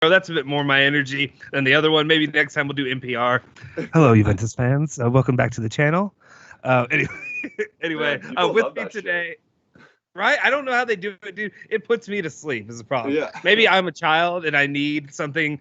That's a bit more my energy than the other one. Maybe next time we'll do NPR. Hello, Juventus fans. Welcome back to the channel. Anyway, Man, with me today, right? I don't know how they do it, dude. It puts me to sleep is a problem. Yeah. Maybe I'm a child and I need something.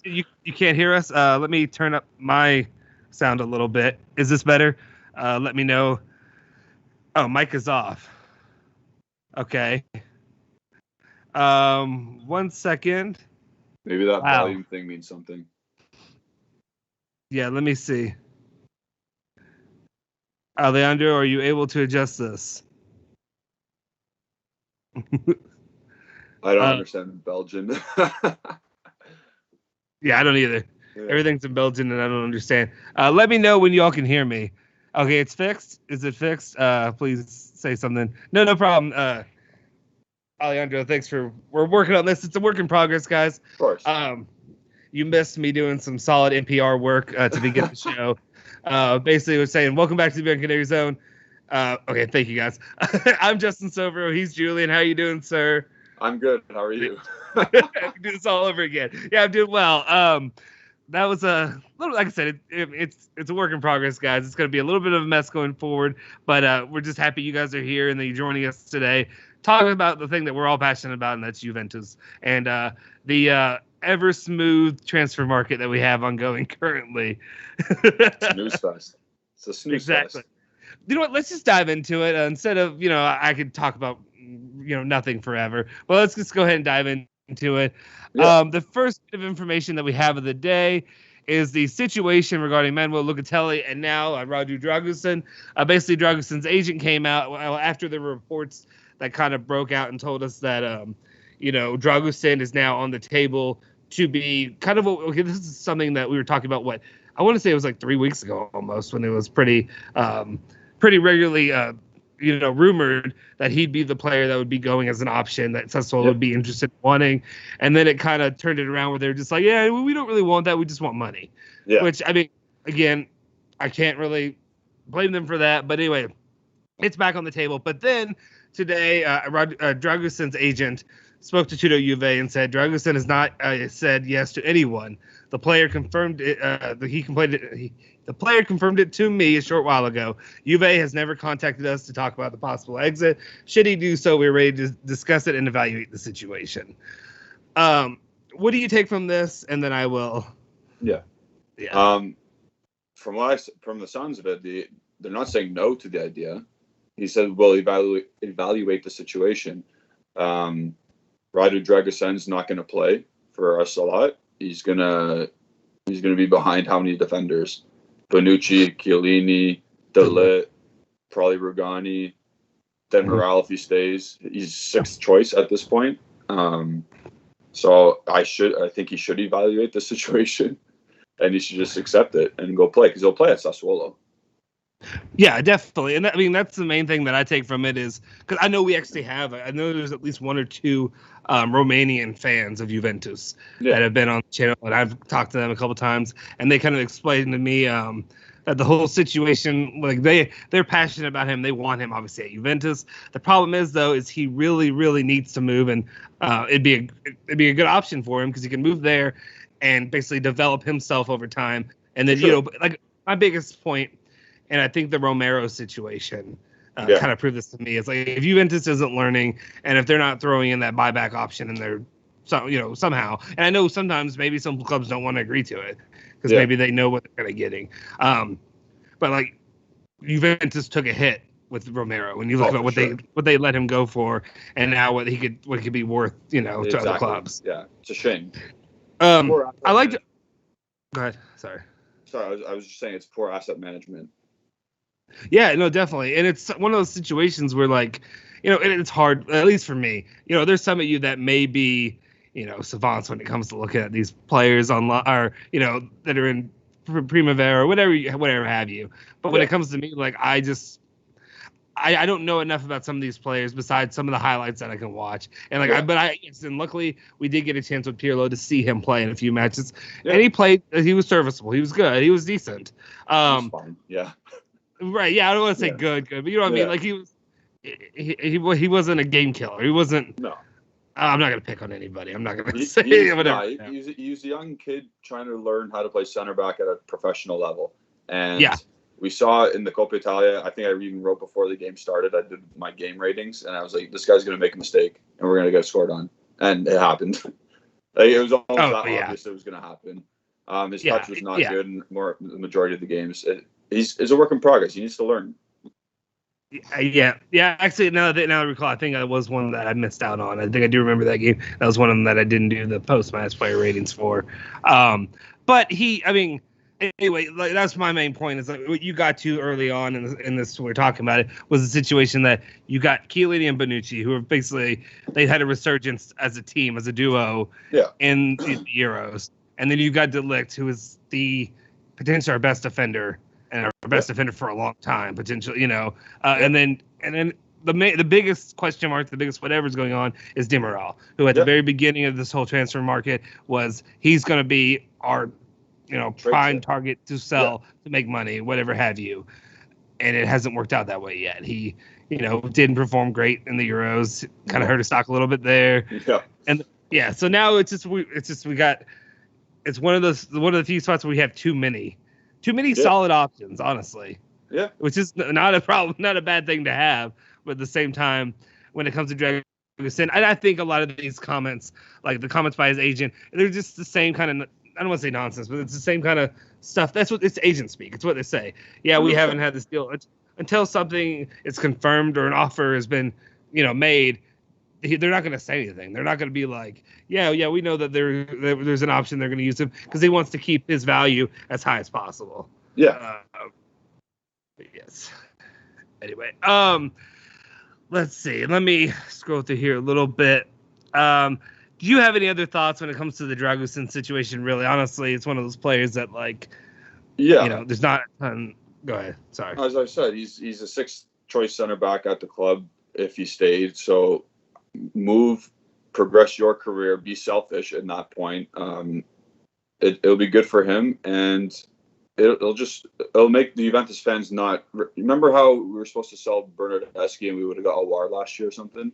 You can't hear us. Let me turn up my sound a little bit. Is this better? Let me know. Oh, mic is off. Okay. 1 second. Maybe that volume thing means something. Yeah, let me see. Leandro, are you able to adjust this? I don't understand Belgian. Yeah, I don't either. Yeah. Everything's in Belgian and I don't understand. Let me know when y'all can hear me. Okay, it's fixed. Is it fixed? Please say something. No problem. Alejandro, thanks we're working on this. It's a work in progress, guys. Of course. You missed me doing some solid NPR work to begin the show. Basically, we're saying, welcome back to the Bianconeri Zone. Okay, thank you, guys. I'm Justin Sovero. He's Julian. How you doing, sir? I'm good. How are you? I can do this all over again. Yeah, I'm doing well. That was a little, like I said, it's a work in progress, guys. It's going to be a little bit of a mess going forward, but we're just happy you guys are here and that you're joining us today, talking about the thing that we're all passionate about, and that's Juventus and the ever smooth transfer market that we have ongoing currently. Snooze fest. It's a snooze exactly. fest. You know what? Let's just dive into it instead of I could talk about nothing forever. Well, let's just go ahead and dive into it. Yeah. The first bit of information that we have of the day is the situation regarding Manuel Locatelli and now Radu Dragusin. Basically, Draguson's agent came out after the reports that kind of broke out and told us that Dragusin is now on the table to be kind of okay. This is something that we were talking about. What I want to say it was like 3 weeks ago almost, when it was pretty regularly rumored that he'd be the player that would be going as an option that Sassuolo would be interested in wanting. And then it kind of turned it around where they're just like, yeah, we don't really want that. We just want money. Yeah. Which, I mean, again, I can't really blame them for that. But anyway, it's back on the table. But then today, Dragusin's agent spoke to Tutto Juve and said Dragusin has not said yes to anyone. The player confirmed it. The player confirmed it to me a short while ago. Juve has never contacted us to talk about the possible exit. Should he do so, we're ready to discuss it and evaluate the situation. What do you take from this? And then I will. Yeah. From the sounds of it, they're not saying no to the idea. He said, "We'll evaluate the situation." Radu Dragusin's not going to play for us a lot. He's gonna be behind how many defenders? Bonucci, Chiellini, De Ligt, probably Rugani, then Morale if he stays. He's sixth choice at this point. So I think he should evaluate the situation, and he should just accept it and go play, because he'll play at Sassuolo. Yeah, definitely. And that's the main thing that I take from it is, because I know I know there's at least one or two Romanian fans of Juventus that have been on the channel, and I've talked to them a couple times, and they kind of explained to me that the whole situation, like they're passionate about him. They want him obviously at Juventus. The problem is though, is he really, really needs to move, and it'd be a good option for him because he can move there and basically develop himself over time. And then, like my biggest point, and I think the Romero situation kind of proved this to me. It's like if Juventus isn't learning, and if they're not throwing in that buyback option, and they're somehow, and I know sometimes maybe some clubs don't want to agree to it because maybe they know what they're kind of getting. But like Juventus took a hit with Romero when you look at what they let him go for, and now what he could be worth, to other clubs. Yeah, it's a shame. I like to. Go ahead. Sorry. I was just saying it's poor asset management. Yeah, no, definitely, and it's one of those situations where, like, and it's hard, at least for me. There's some of you that may be, savants when it comes to looking at these players online, or that are in Primavera or whatever have you. But when it comes to me, like, I don't know enough about some of these players besides some of the highlights that I can watch. And and luckily we did get a chance with Pirlo to see him play in a few matches, and he was serviceable. He was good. He was decent. He's fine. Yeah. Right. Yeah. I don't want to say good, but you know what I mean? Like, he wasn't a game killer. He wasn't. No. I'm not going to pick on anybody. I'm not going to say whatever. He's a young kid trying to learn how to play center back at a professional level. And we saw in the Coppa Italia, I think I even wrote before the game started, I did my game ratings, and I was like, this guy's going to make a mistake, and we're going to get scored on. And it happened. It was almost obvious it was going to happen. His touch was not good in the majority of the games. He's a work in progress. He needs to learn. Yeah. Actually, now that I recall, I think that was one that I missed out on. I think I do remember that game. That was one of them that I didn't do the post-match player ratings for. But anyway, like, that's my main point. Is like what you got to early on in this we're talking about it was the situation that you got Chiellini and Bonucci, who are basically they had a resurgence as a team, as a duo, in the Euros, and then you got De Ligt, who is the potentially our best defender. And our best defender for a long time, potentially, and then the biggest question mark, the biggest whatever's going on is Demiral, who at the very beginning of this whole transfer market he's going to be our, prime target to sell to make money, whatever have you, and it hasn't worked out that way yet. He, didn't perform great in the Euros, kind of hurt his stock a little bit there, and so now it's one of the few spots where we have too many solid options, honestly. Yeah. Which is not a problem, not a bad thing to have. But at the same time, when it comes to Dragusin, I think a lot of these comments, like the comments by his agent, they're just the same kind of, I don't want to say nonsense, but it's the same kind of stuff. That's what it's agent speak. It's what they say. Yeah, we haven't had this deal. Until something is confirmed or an offer has been, made, they're not going to say anything. They're not going to be like, we know that there's an option they're going to use him, because he wants to keep his value as high as possible. Yeah. Yes. Anyway, let's see. Let me scroll through here a little bit. Do you have any other thoughts when it comes to the Dragusin situation? Really, honestly, it's one of those players that, like, there's not a ton. Go ahead. Sorry. As I said, he's a sixth choice center back at the club if he stayed. So progress your career, be selfish at that point. It'll be good for him, and it'll make the Juventus fans not remember how we were supposed to sell Bernardeschi and we would have got Aouar last year or something,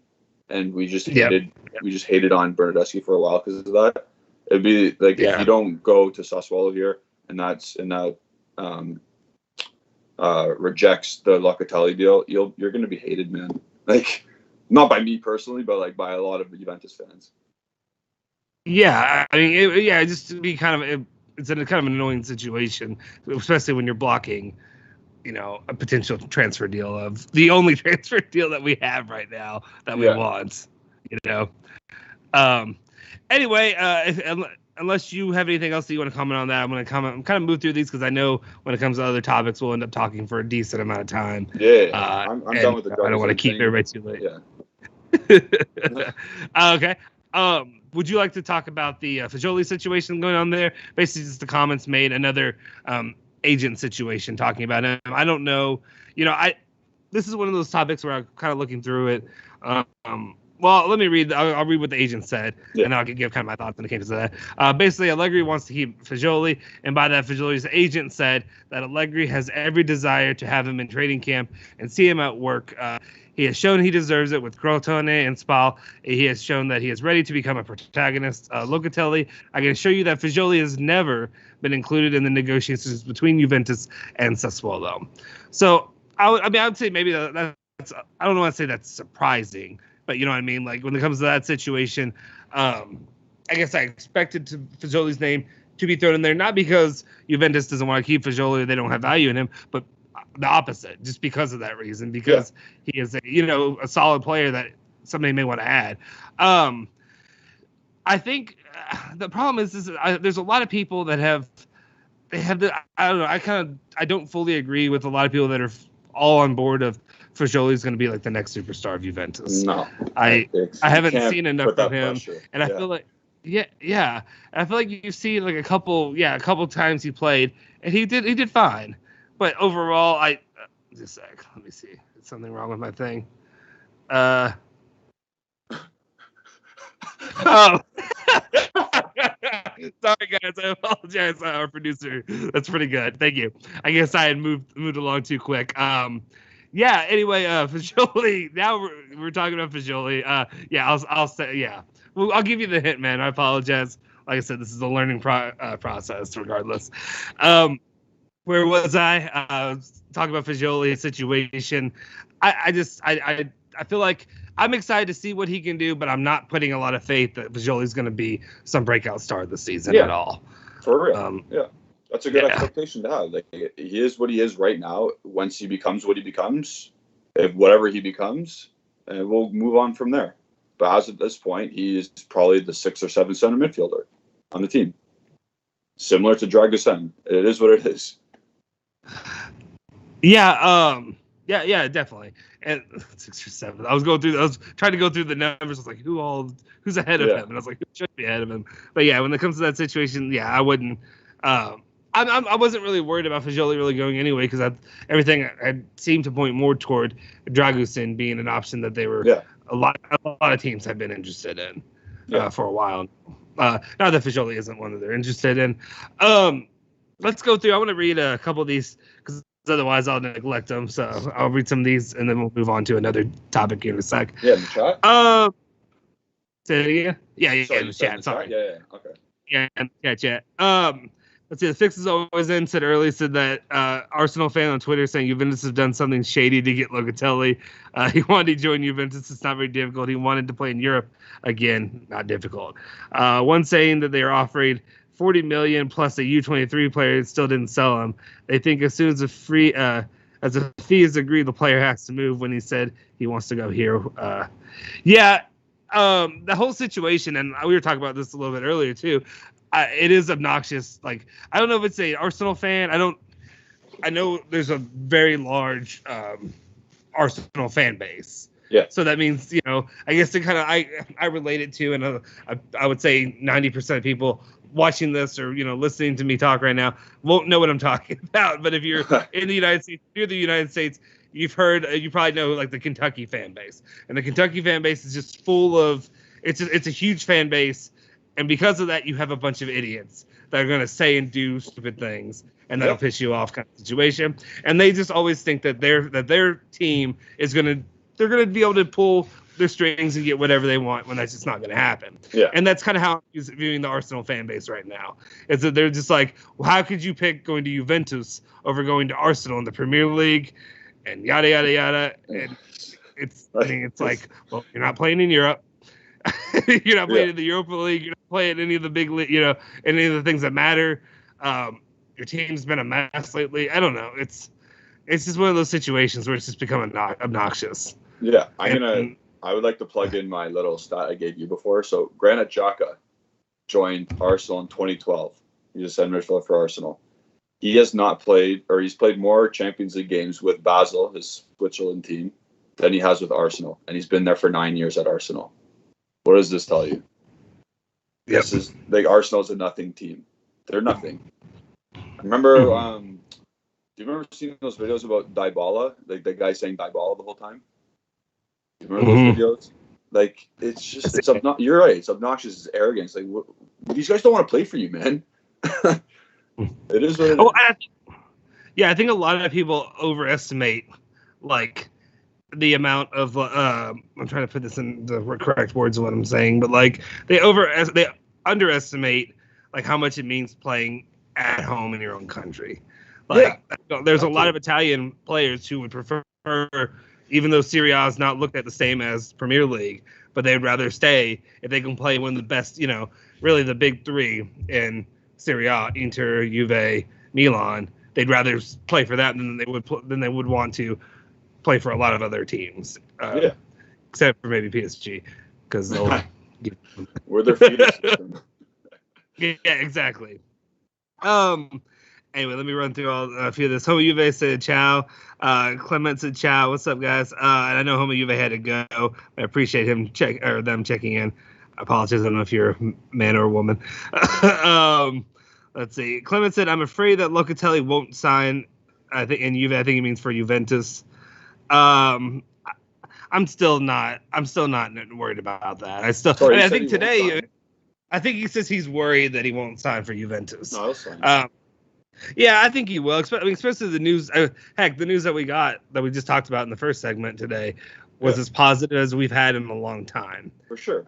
and we just hated on Bernardeschi for a while because of that. It'd be like if you don't go to Sassuolo here and that rejects the Locatelli deal, you're going to be hated, man. Like, not by me personally, but like by a lot of Juventus fans. Yeah, I mean, just to be it's a kind of an annoying situation, especially when you're blocking, a potential transfer deal of the only transfer deal that we have right now that we want, Anyway, unless you have anything else that you want to comment on that, I'm going to kind of move through these because I know when it comes to other topics, we'll end up talking for a decent amount of time. Yeah, I'm done with the I don't want to keep everybody too late. Yeah. Okay. Would you like to talk about the Fagioli situation going on there? Basically, just the comments made, another agent situation talking about him. I don't know. This is one of those topics where I'm kind of looking through it. Well, let me read. I'll read what the agent said, and I'll give kind of my thoughts when it came to that. Basically, Allegri wants to keep Fagioli, and by that, Fagioli's agent said that Allegri has every desire to have him in training camp and see him at work. He has shown he deserves it with Crotone and Spal. He has shown that he is ready to become a protagonist. Locatelli, I can assure you that Fagioli has never been included in the negotiations between Juventus and Sassuolo. So, I would say maybe that's, I don't want to say that's surprising, but you know what I mean? Like, when it comes to that situation, I guess I expected Fagioli's name to be thrown in there, not because Juventus doesn't want to keep Fagioli or they don't have value in him, but the opposite, just because of that reason, because he is a solid player that somebody may want to add. I think the problem is there's a lot of people that have I don't know, I don't fully agree with a lot of people that are all on board of Fajoli is going to be like the next superstar of Juventus. No, I haven't seen enough of him, pressure. And I feel like and I feel like you've seen like a couple times he played, and he did fine, but overall, just a sec, let me see, is something wrong with my thing? Oh. Sorry guys, I apologize, our producer. That's pretty good, thank you. I guess I had moved along too quick. Anyway, Fajoli, now we're talking about Fajoli. I'll say, well, I'll give you the hint, man. I apologize. Like I said, this is a learning process regardless. Where was I? Talking about Fajoli's situation. I feel like I'm excited to see what he can do, but I'm not putting a lot of faith that Fajoli's going to be some breakout star this season at all. For real. That's a good expectation to have. Like, he is what he is right now. Once he becomes what he becomes, whatever he becomes, and we'll move on from there. But as at this point, he is probably the 6th or 7th center midfielder on the team. Similar to Dragusin. It is what it is. Yeah, definitely. And 6 or 7. I was trying to go through the numbers. I was like, who's ahead of him? And I was like, who should be ahead of him? But yeah, when it comes to that situation, I wouldn't. I wasn't really worried about Fajoli really going anyway, because everything had seemed to point more toward Dragusin being an option that they were a lot of teams have been interested in for a while. Not that Fajoli isn't one that they're interested in. Let's go through. I want to read a couple of these because otherwise I'll neglect them. So I'll read some of these and then we'll move on to another topic here in a sec. Yeah, in the chat? Say it again? Yeah, in the chat. Sorry. Yeah, okay. Yeah, chat. Let's see. The Fix is always in. Said that Arsenal fan on Twitter saying Juventus have done something shady to get Locatelli. He wanted to join Juventus. It's not very difficult. He wanted to play in Europe again. Not difficult. One saying that they are offering 40 million plus a U23 player. Still didn't sell him. They think as soon as a fee is agreed, the player has to move. When he said he wants to go here. The whole situation, and we were talking about this a little bit earlier too. It is obnoxious. Like, I don't know if it's a Arsenal fan. I know there's a very large Arsenal fan base. Yeah. So that means, I guess it kind of I relate it to, and I would say 90% of people watching this or listening to me talk right now won't know what I'm talking about. But if you're in the United States, you probably know like the Kentucky fan base, and the Kentucky fan base is just full of it's a huge fan base. And because of that, you have a bunch of idiots that are going to say and do stupid things, and that'll piss you off kind of situation. And they just always think that their team is they're going to be able to pull their strings and get whatever they want when that's just not going to happen. Yeah. And that's kind of how I'm viewing the Arsenal fan base right now. Is that they're just like, well, how could you pick going to Juventus over going to Arsenal in the Premier League, and yada yada yada. And it's like, well, you're not playing in Europe. You're not playing in the Europa League. You're not playing any of the big, any of the things that matter. Your team's been a mess lately. I don't know. It's just one of those situations where it's just become obnoxious. Yeah, I would like to plug in my little stat I gave you before. So Granit Xhaka joined Arsenal in 2012. He's a center midfielder for Arsenal. He has not played, or he's played more Champions League games with Basel, his Switzerland team, than he has with Arsenal, and he's been there for 9 years at Arsenal. What does this tell you? Yep. This is like Arsenal's a nothing team. They're nothing. I remember. Do you remember seeing those videos about Dybala? Like the guy saying Dybala the whole time. Do you remember those videos? Like it's you're right. It's obnoxious. It's arrogance. Like these guys don't want to play for you, man. It is what it is. I think a lot of people overestimate like the amount of I'm trying to put this in the correct words of what I'm saying, but like they underestimate like how much it means playing at home in your own country. Like there's a lot of Italian players who would prefer, even though Serie A is not looked at the same as Premier League, but they'd rather stay if they can play one of the best, really the big three in Serie A, Inter, Juve, Milan, they'd rather play for that than they would want to play for a lot of other teams. Except for maybe PSG, because they'll. We're their feeder system. Yeah, exactly. Anyway, let me run through a few of this. Homo Juve said ciao. Clement said ciao. What's up, guys? And I know Homo Juve had to go. I appreciate them checking in. I apologize. I don't know if you're a man or a woman. Let's see. Clement said, I'm afraid that Locatelli won't sign. I think in Juve. I think he means for Juventus. I'm still not worried about that. I think today. I think he says he's worried that he won't sign for Juventus. No, he'll sign. Yeah, I think he will. Especially the news. The news that we got that we just talked about in the first segment today was as positive as we've had in a long time. For sure.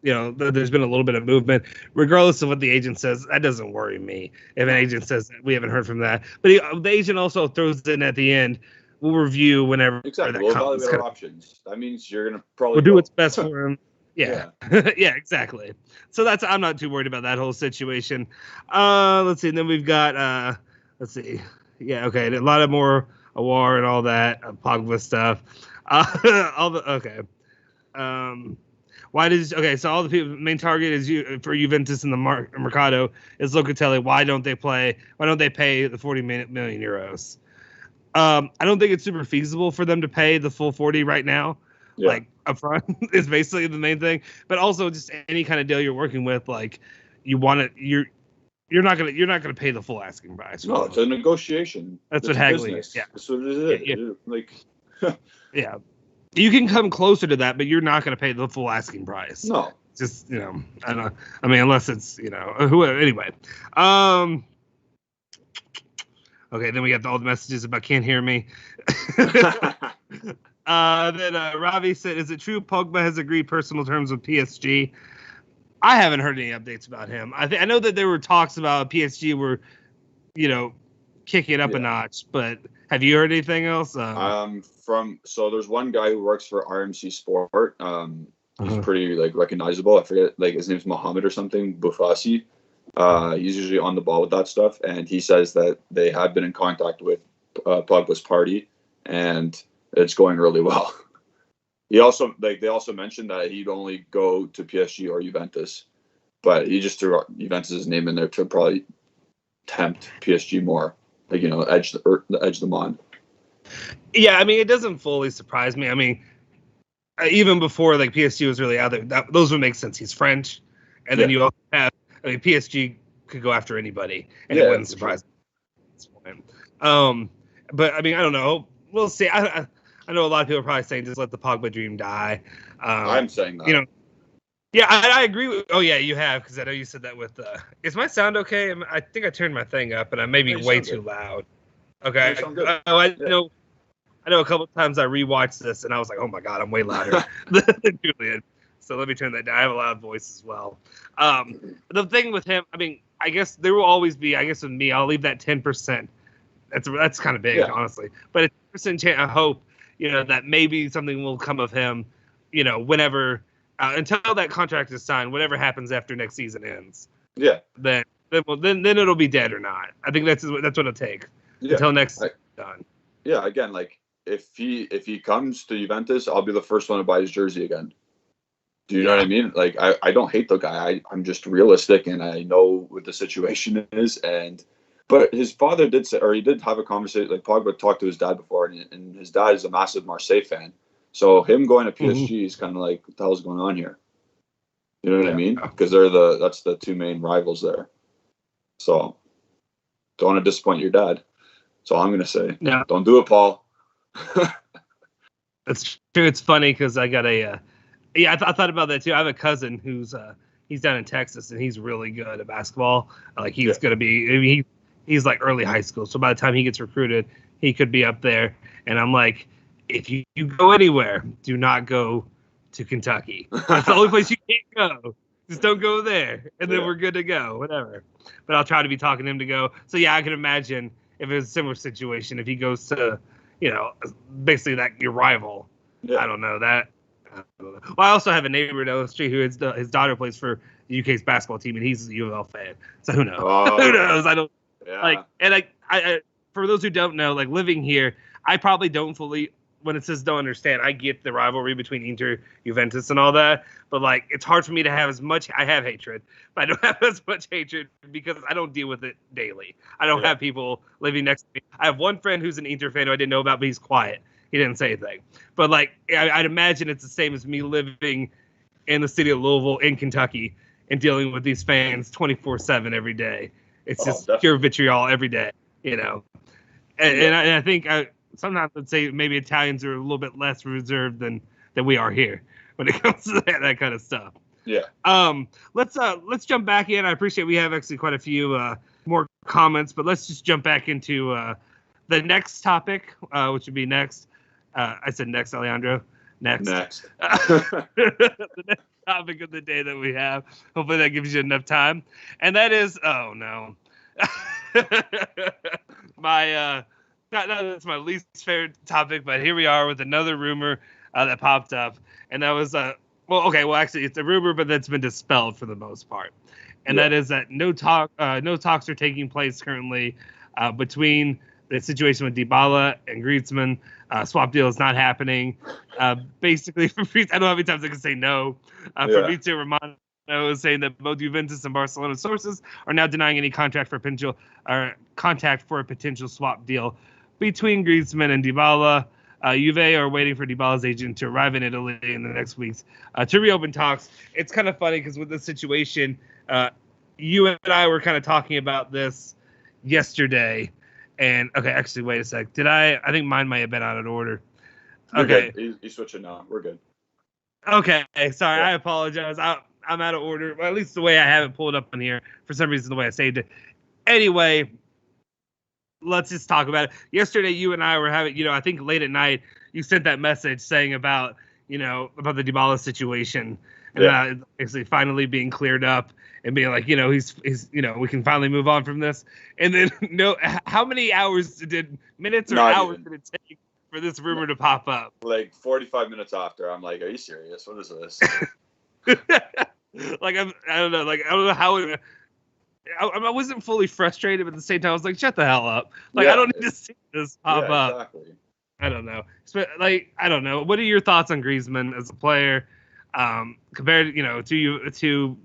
There's been a little bit of movement, regardless of what the agent says. That doesn't worry me. If an agent says that, we haven't heard from that, but the agent also throws in at the end. We'll review whenever. Exactly. We'll evaluate our options. That means you're gonna probably. We'll do what's best for him. Yeah. Yeah, exactly. So I'm not too worried about that whole situation. Let's see. And then we've got, let's see. Yeah. Okay. A lot of more Awar and all that Pogba stuff. So all the people, main target is for Juventus in the Mercado is Locatelli. Why don't they pay the 40 million euros? I don't think it's super feasible for them to pay the full 40 right now. Yeah. Like up front is basically the main thing, but also just any kind of deal you're working with, like you're not gonna pay the full asking price. No, it's a negotiation. That's what haggling is. Yeah, that's what it is. Yeah. Like, yeah, you can come closer to that, but you're not gonna pay the full asking price. No, just I don't know. I mean, unless it's whoever. Anyway, okay, then we got all the messages about can't hear me. Then Ravi said, is it true Pogba has agreed personal terms with PSG? I haven't heard any updates about him. I know that there were talks about PSG were, kicking it up a notch, but have you heard anything else? So there's one guy who works for RMC Sport. He's pretty recognizable. I forget, his name's Mohammed or something, Bouffassi. He's usually on the ball with that stuff, and he says that they have been in contact with Pogba's party, and it's going really well. He also they also mentioned that he'd only go to PSG or Juventus, but he just threw Juventus' name in there to probably tempt PSG more, edge them on. Yeah, I mean, it doesn't fully surprise me. I mean, even before PSG was really out there, those would make sense. He's French, and then you also have PSG could go after anybody, and it wouldn't surprise me. But I mean, I don't know. We'll see. I know a lot of people are probably saying just let the Pogba dream die. I'm saying that. Yeah, I agree with. Oh yeah, you have, because I know you said that with. Is my sound okay? I think I turned my thing up, and I may be way too loud. Okay. I know a couple of times I rewatched this, and I was like, oh my god, I'm way louder than Julian. So let me turn that down. I have a loud voice as well. The thing with him, I mean, I guess there will always be. I guess with me, I'll leave that 10%. That's kind of big, honestly. But a 10% chance, I hope. That maybe something will come of him, whenever, until that contract is signed, whatever happens after next season ends. Yeah. Then it'll be dead or not. I think that's what it'll take until next season done. Yeah. Again, if he comes to Juventus, I'll be the first one to buy his jersey again. Do you know what I mean? I don't hate the guy. I'm just realistic, and I know what the situation is, But his father did say, or he did have a conversation, Pogba talked to his dad before, and his dad is a massive Marseille fan. So him going to PSG is kind of what the hell's going on here? You know what I mean? Because that's the two main rivals there. So don't want to disappoint your dad. That's all I'm going to say. Yeah. Don't do it, Paul. That's true. It's funny because I got I thought about that too. I have a cousin who's he's down in Texas, and he's really good at basketball. He's going to be, he's early high school. So by the time he gets recruited, he could be up there. And I'm like, if you go anywhere, do not go to Kentucky. That's the only place you can't go. Just don't go there. And then we're good to go, whatever. But I'll try to be talking to him to go. So yeah, I can imagine if it was a similar situation, if he goes to, basically your rival. Yeah. I don't know that. Well, I also have a neighbor down the street who his daughter plays for the UK's basketball team, and he's a U of L fan. So who knows? Who knows? I don't. Yeah. And I for those who don't know, like living here, I probably don't fully, when it says don't understand, I get the rivalry between Inter, Juventus, and all that. But like, it's hard for me to have as much. I have hatred, but I don't have as much hatred because I don't deal with it daily. I don't have people living next to me. I have one friend who's an Inter fan who I didn't know about, but he's quiet. He didn't say anything. But like, I'd imagine it's the same as me living in the city of Louisville in Kentucky and dealing with these fans 24/7 every day. It's just pure vitriol every day, you know. And I think sometimes I'd say maybe Italians are a little bit less reserved than we are here when it comes to that kind of stuff. Yeah. Let's jump back in. I appreciate we have actually quite a few more comments, but let's just jump back into the next topic, which would be next. I said next, Alejandro. Next. The next topic of the day that we have. Hopefully that gives you enough time. And that is, oh no. That's my least favorite topic, but here we are with another rumor that popped up, and that was actually it's a rumor, but that's been dispelled for the most part, and that is that no talks are taking place currently between the situation with Dybala and Griezmann. Swap deal is not happening. Basically, I don't know how many times I can say no. Fabrizio Romano is saying that both Juventus and Barcelona sources are now denying any contact for a potential swap deal between Griezmann and Dybala. Juve are waiting for Dybala's agent to arrive in Italy in the next weeks to reopen talks. It's kind of funny because with this situation, you and I were kind of talking about this yesterday. And, okay, actually, wait a sec. I think mine might have been out of order. Okay. He's switching now. We're good. Okay. Sorry. Yeah. I apologize. I'm out of order. Well, at least the way I have it pulled up on here. For some reason, the way I saved it. Anyway, let's just talk about it. Yesterday, you and I were having, I think late at night, you sent that message saying about the Dybala situation. And actually finally being cleared up and being like, he's we can finally move on from this. And then, how many minutes or hours did it take for this rumor to pop up? Like 45 minutes after. I'm like, are you serious? What is this? Like, I don't know. Like, I don't know how I wasn't fully frustrated, but at the same time, I was like, shut the hell up. Like, I don't need to see this pop up. Exactly. I don't know. Like, I don't know. What are your thoughts on Griezmann as a player? Compared, to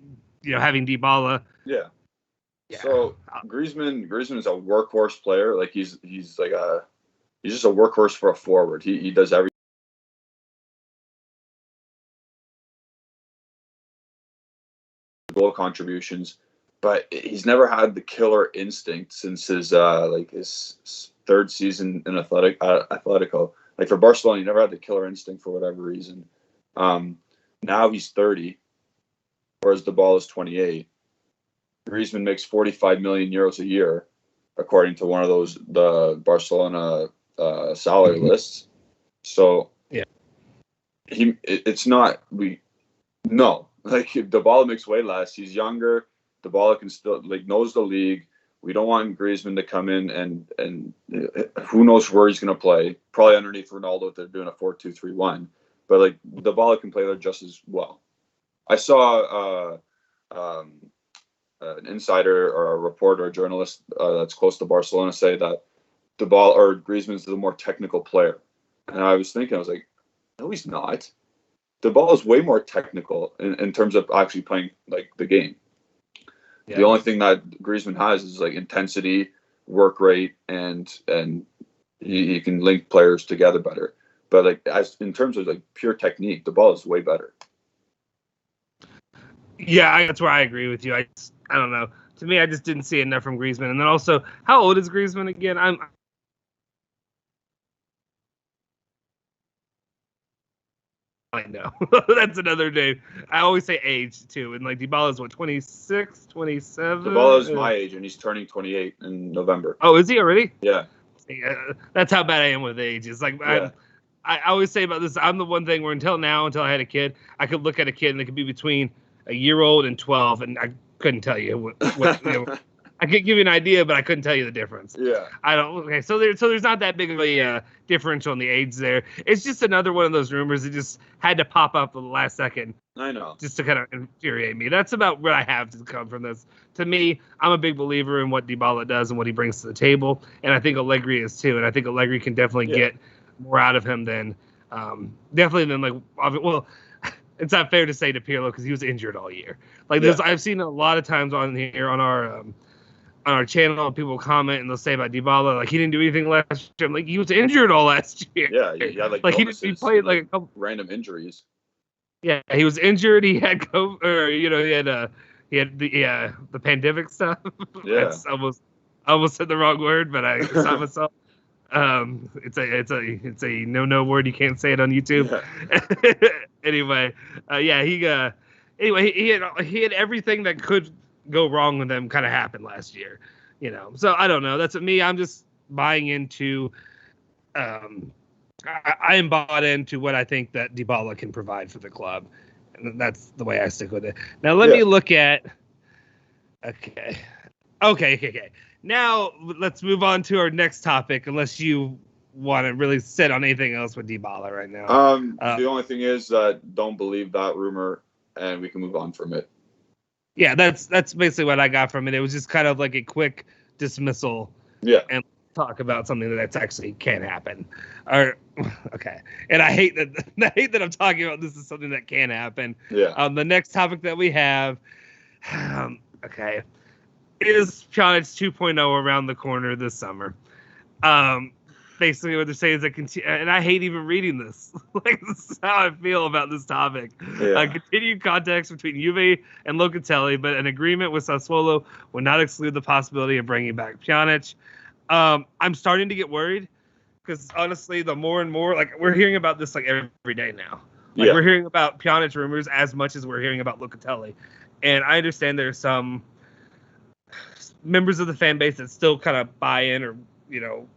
having Dybala. Yeah. So Griezmann is a workhorse player. Like he's just a workhorse for a forward. He does everything. Goal contributions, but he's never had the killer instinct since his third season in Atletico. Like for Barcelona, he never had the killer instinct for whatever reason. Now he's 30, whereas Dybala is 28. Griezmann makes 45 million euros a year, according to one of the Barcelona salary lists. So like Dybala makes way less. He's younger. Dybala can still knows the league. We don't want Griezmann to come in and who knows where he's going to play. Probably underneath Ronaldo if they're doing a 4-2-3-1. But Dybala can play there just as well. I saw an insider or a reporter, a journalist that's close to Barcelona say that Dybala or Griezmann's the more technical player. And I was like, no, he's not. Dybala is way more technical in terms of actually playing the game. Yeah. The only thing that Griezmann has is intensity, work rate, and he can link players together better. But as in terms of pure technique, Dybala is way better. Yeah, that's where I agree with you. I don't know. To me, I just didn't see enough from Griezmann. And then also, how old is Griezmann again? I know. That's another name. I always say age, too. And, Dybala is, 26, 27? Dybala is my age, and he's turning 28 in November. Oh, is he already? Yeah. That's how bad I am with age. It's I always say about this, I'm the one thing where until I had a kid, I could look at a kid, and they could be between a year old and 12, and I couldn't tell you what I could give you an idea, but I couldn't tell you the difference. Yeah. I don't. Okay, so there's not that big of a differential in the age there. It's just another one of those rumors that just had to pop up at the last second. I know. Just to kind of infuriate me. That's about what I have to come from this. To me, I'm a big believer in what Dybala does and what he brings to the table, and I think Allegri is too. And I think Allegri can definitely get more out of him than well. It's not fair to say to Pirlo because he was injured all year. Like I've seen a lot of times on here on our channel, people comment and they'll say about Dybala, like he didn't do anything last year. I'm like, he was injured all last year. Yeah, he had like he played like a couple random injuries. Yeah, he was injured. He had COVID, or he had the pandemic stuff. Yeah, I almost said the wrong word, but I saw myself. It's a no word. You can't say it on YouTube. Yeah. Anyway, he had everything that could go wrong with him kind of happen last year. So I don't know. That's me. I'm just buying into. I am bought into what I think that Dybala can provide for the club, and that's the way I stick with it. Now let me look at. Okay. Now let's move on to our next topic, unless you want to really sit on anything else with Dybala right now. The only thing is that don't believe that rumor, and we can move on from it. Yeah, that's basically what I got from it. It was just kind of like a quick dismissal. Yeah. And talk about something that's actually can happen. Okay. And I hate that I'm talking about this is something that can happen. Yeah. The next topic that we have, okay, is Pjanic 2.0 around the corner this summer. Basically what they're saying is that and I hate even reading this. Like, this is how I feel about this topic. Yeah. Continued contacts between Juve and Locatelli, but an agreement with Sassuolo would not exclude the possibility of bringing back Pjanic. I'm starting to get worried because honestly, the more and more, like, we're hearing about this like every day now. Like, we're hearing about Pjanic rumors as much as we're hearing about Locatelli. And I understand there's some members of the fan base that still kind of buy in or,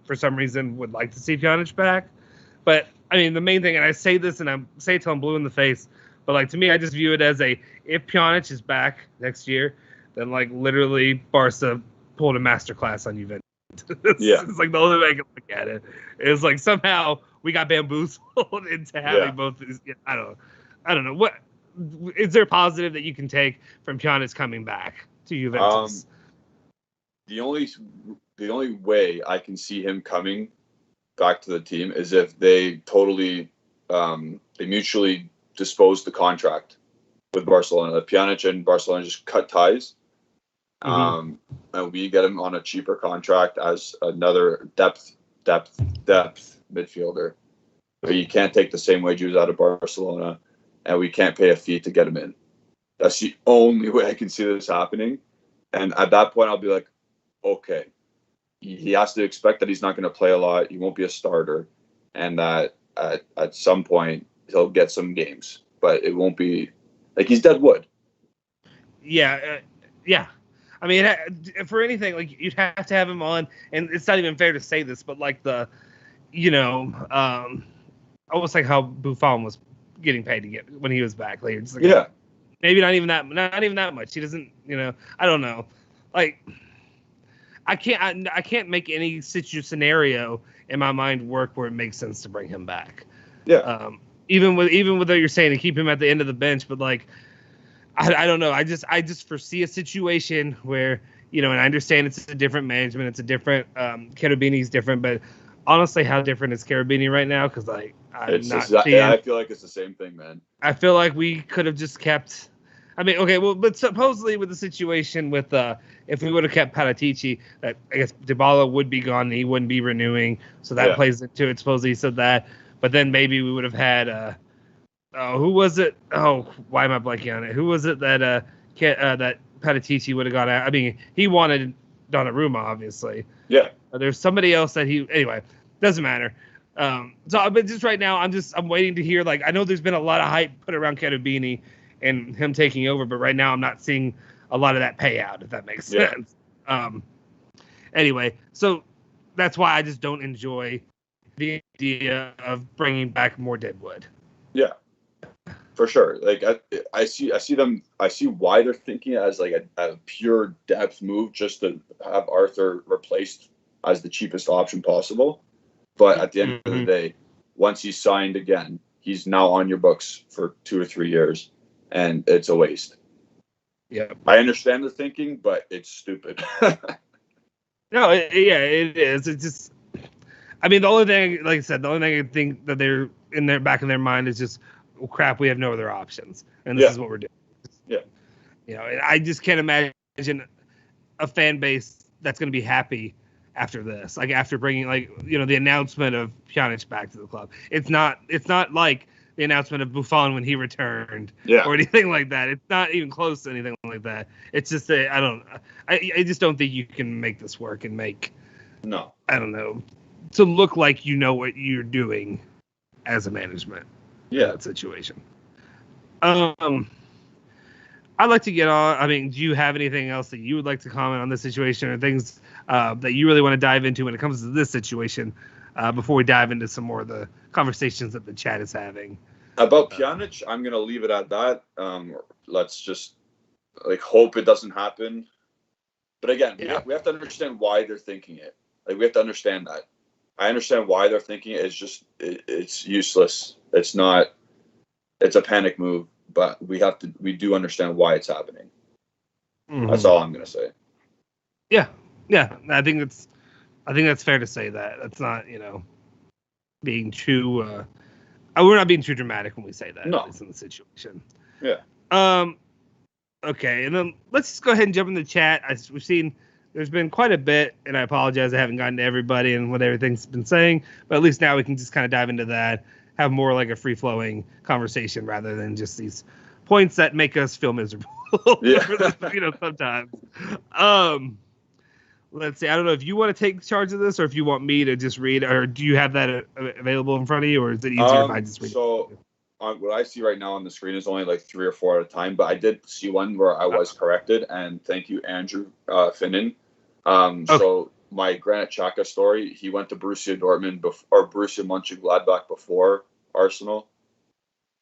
for some reason would like to see Pjanic back. But I mean, the main thing, and I say this and I say it till I'm blue in the face, but like, to me, I just view it as if Pjanic is back next year, then like literally Barca pulled a masterclass on Juventus. It's like the only way I can look at it. It's like somehow we got bamboozled into having both these. I don't know. What is there positive that you can take from Pjanic coming back to Juventus? The only way I can see him coming back to the team is if they totally they mutually dispose the contract with Barcelona. If Pjanic and Barcelona just cut ties. And we get him on a cheaper contract as another depth midfielder. But you can't take the same wages out of Barcelona, and we can't pay a fee to get him in. That's the only way I can see this happening. And at that point, I'll be like, okay, he has to expect that he's not going to play a lot. He won't be a starter, and that at some point he'll get some games, but it won't be like he's dead wood. Yeah. I mean, for anything, like, you'd have to have him on, and it's not even fair to say this, but like almost like how Buffon was getting paid to get when he was back. Like, just like, maybe not even that much. He doesn't, I don't know. Like, I can't make any scenario in my mind work where it makes sense to bring him back. Yeah. Even with what you're saying to keep him at the end of the bench, but like, I don't know. I just foresee a situation where, and I understand it's a different management. It's a different, Cherubini's different, but honestly, how different is Cherubini right now? Because like, I feel like it's the same thing, man. I feel like we could have just kept, I mean, okay, well, but supposedly with the situation with, if we would have kept Paratici, that I guess Dybala would be gone and he wouldn't be renewing. So that plays into it. Supposedly he said that, but then maybe we would have had, who was it? Oh, why am I blanking on it? Who was it that that Paratici would have gone out? I mean, he wanted Donnarumma, obviously. Yeah. There's somebody else that anyway, doesn't matter. But just right now, I'm waiting to hear, like, I know there's been a lot of hype put around Cherubini and him taking over, but right now I'm not seeing a lot of that payout, if that makes sense. Anyway, so that's why I just don't enjoy the idea of bringing back more Deadwood. Yeah. For sure. Like I see why they're thinking it as like a pure depth move just to have Arthur replaced as the cheapest option possible. But at the end of the day, once he's signed again, he's now on your books for 2 or 3 years, and it's a waste. Yeah, I understand the thinking, but it's stupid. No, it is. It's just, I mean, the only thing, like I said, the only thing I think that they're in their back in their mind is just, well, crap, we have no other options, and this is what we're doing. Yeah, you know, I just can't imagine a fan base that's going to be happy after this, like after bringing, like, you know, the announcement of Pjanic back to the club. It's not like the announcement of Buffon when he returned, or anything like that. It's not even close to anything like that. It's just I just don't think you can make this work and make, I don't know, to look like you know what you're doing as a management. In that situation. I'd like to get on. I mean, do you have anything else that you would like to comment on this situation, or things that you really want to dive into when it comes to this situation before we dive into some more of the conversations that the chat is having? About Pjanic, I'm going to leave it at that. Let's just hope it doesn't happen. But again, we have to understand why they're thinking it. Like, we have to understand that. I understand why they're thinking it. It's just it's useless. It's not. It's a panic move, but we do understand why it's happening. That's all I'm going to say. Yeah. I think that's fair to say that. That's not, you know, being too. We're not being too dramatic when we say that. No. At least in the situation. Yeah. Okay, and then let's just go ahead and jump in the chat. We've seen there's been quite a bit, and I apologize I haven't gotten to everybody and what everything's been saying, but at least now we can just kind of dive into that, have more like a free-flowing conversation rather than just these points that make us feel miserable. You know, sometimes. Let's see. I don't know if you want to take charge of this or if you want me to just read, or do you have that available in front of you, or is it easier if I just read it? What I see right now on the screen is only like 3 or 4 at a time, but I did see one where I was corrected, and thank you, Andrew Finnan. So my Granit Xhaka story, he went to Borussia Dortmund or Borussia Mönchengladbach before Arsenal.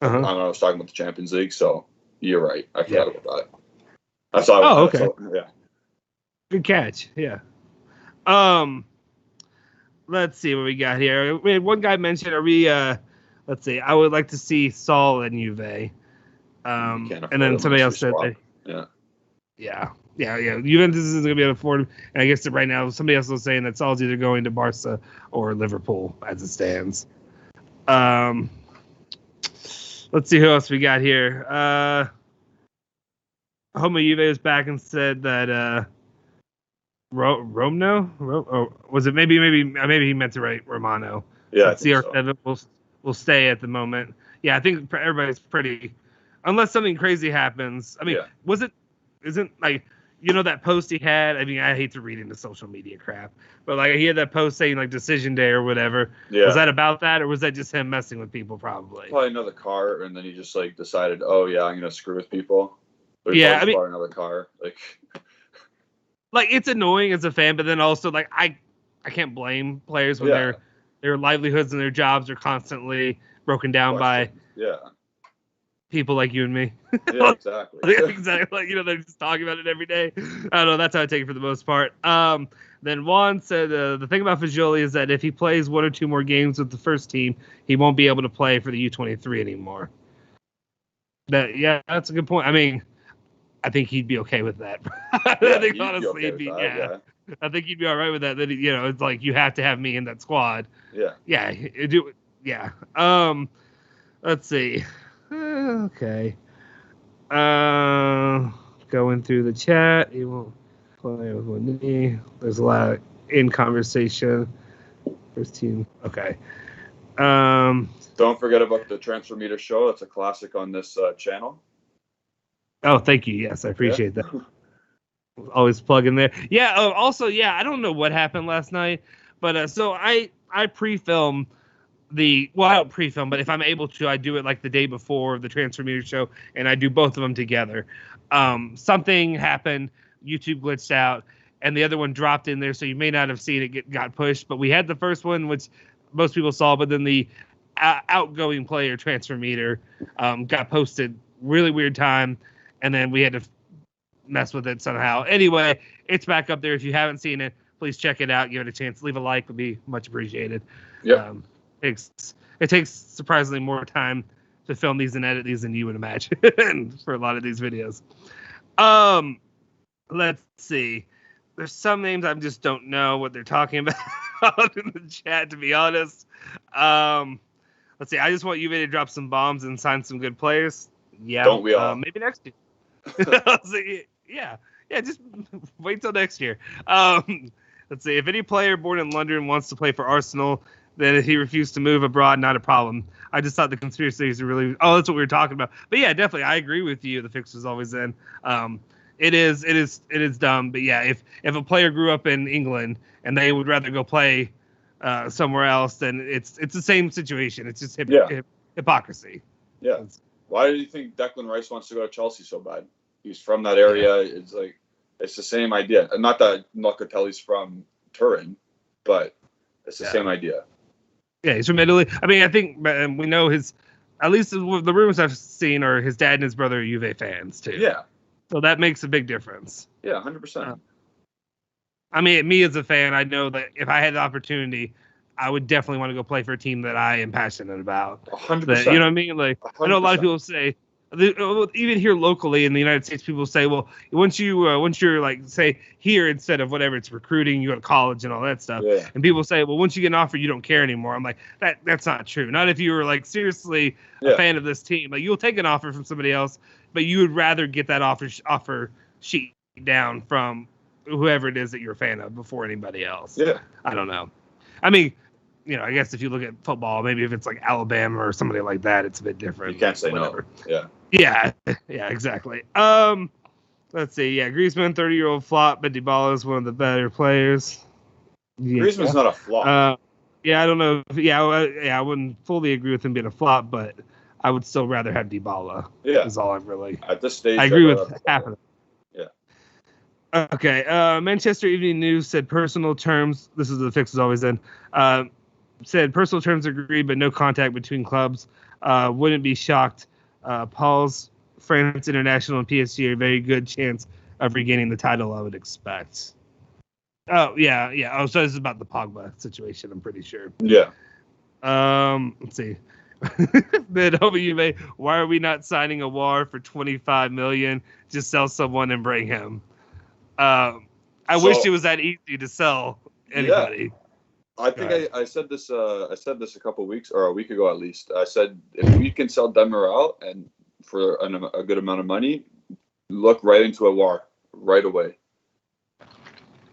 I don't know, I was talking about the Champions League, so you're right. I forgot about that. That's all. Okay. Yeah. Good catch. Yeah. Let's see what we got here. We had one guy mentioned, let's see, I would like to see Saul and Juve. And then somebody else said that. Yeah. Juventus isn't going to be able to afford him. And I guess that right now somebody else was saying that Saul's either going to Barca or Liverpool as it stands. Let's see who else we got here. Homo Juve is back and said that Romano? Or was it maybe he meant to write Romano? Yeah, CR7 will stay at the moment. Yeah, I think everybody's pretty, unless something crazy happens. I mean, isn't like, you know, that post he had? I mean, I hate to read into social media crap, but like he had that post saying like decision day or whatever. Yeah. Was that about that, or was that just him messing with people? Probably another car, and then he just like decided, oh yeah, I'm gonna screw with people. But I mean, another car, like it's annoying as a fan, but then also like I can't blame players when their livelihoods and their jobs are constantly broken down by people like you and me. Yeah, exactly. Exactly. Like, you know, they're just talking about it every day. I don't know. That's how I take it for the most part. Then Juan said the thing about Fagioli is that if he plays 1 or 2 more games with the first team, he won't be able to play for the U23 anymore. That's a good point. I mean, I think he'd be okay with that. I think honestly, he'd be I think he'd be all right with that. That, you know, it's like you have to have me in that squad. Let's see. Okay. Going through the chat. He won't play with one knee. There's a lot of in conversation. First team. Okay. Don't forget about the Transfer Meter show. It's a classic on this channel. Oh, thank you. Yes, I appreciate that. Always plug in there. Yeah. Also, I don't know what happened last night, but so I pre-film I don't pre-film, but if I'm able to, I do it like the day before the Transfer Meter show, and I do both of them together. Something happened, YouTube glitched out, and the other one dropped in there, so you may not have seen it got pushed. But we had the first one, which most people saw, but then the outgoing player transfer meter got posted really weird time, and then we had to mess with it somehow. Anyway, it's back up there. If you haven't seen it, please check it out. Give it a chance. Leave a like would be much appreciated. Yeah. It takes surprisingly more time to film these and edit these than you would imagine for a lot of these videos. Let's see. There's some names I just don't know what they're talking about in the chat, to be honest. Let's see. I just want you to drop some bombs and sign some good players. Yeah. Don't we all? Maybe next year. Yeah. Just wait till next year. Let's see. If any player born in London wants to play for Arsenal, then if he refused to move abroad, not a problem. I just thought the conspiracies are really. Oh, that's what we were talking about. But yeah, definitely, I agree with you. The fix was always in. It is dumb. But yeah, if a player grew up in England and they would rather go play somewhere else, then it's the same situation. It's just hypocrisy. Yeah. Why do you think Declan Rice wants to go to Chelsea so bad? He's from that area. Yeah. It's the same idea. And not that Locatelli's from Turin, but it's the same idea. Yeah, he's from Italy. I mean, I think we know at least the rumors I've seen are his dad and his brother are Juve fans too. Yeah. So that makes a big difference. Yeah, 100%. I mean, me as a fan, I know that if I had the opportunity, I would definitely want to go play for a team that I am passionate about. 100%. You know what I mean? Like, 100%. I know a lot of people say, even here locally in the United States, people say, well, once you're like, say here, instead of whatever, it's recruiting, you go to college and all that stuff. Yeah. And people say, well, once you get an offer, you don't care anymore. I'm like, that's not true. Not if you were like seriously a fan of this team. Like, you'll take an offer from somebody else, but you would rather get that offer sheet down from whoever it is that you're a fan of before anybody else. Yeah. I don't know. I mean, I guess if you look at football, maybe if it's like Alabama or somebody like that, it's a bit different. You can't say no. Yeah. Yeah, exactly. Let's see. Yeah, Griezmann, 30-year-old flop, but Dybala is one of the better players. Yeah. Griezmann's not a flop. Yeah, I don't know. I wouldn't fully agree with him being a flop, but I would still rather have Dybala. Yeah. Is all I've really. At this stage, I agree with half of it. Yeah. Okay. Manchester Evening News said personal terms. This is the fix is always in. Said personal terms agreed, but no contact between clubs. Wouldn't be shocked. Paul's France International and PSG are a very good chance of regaining the title, I would expect. Oh, yeah. Oh, so this is about the Pogba situation, I'm pretty sure. Yeah. Let's see. Then Juve, why are we not signing a War for $25 million? Just sell someone and bring him. I wish it was that easy to sell anybody. Yeah. I think I said this a couple of weeks or a week ago at least. I said if we can sell Demiral and for a good amount of money, look right into a War right away.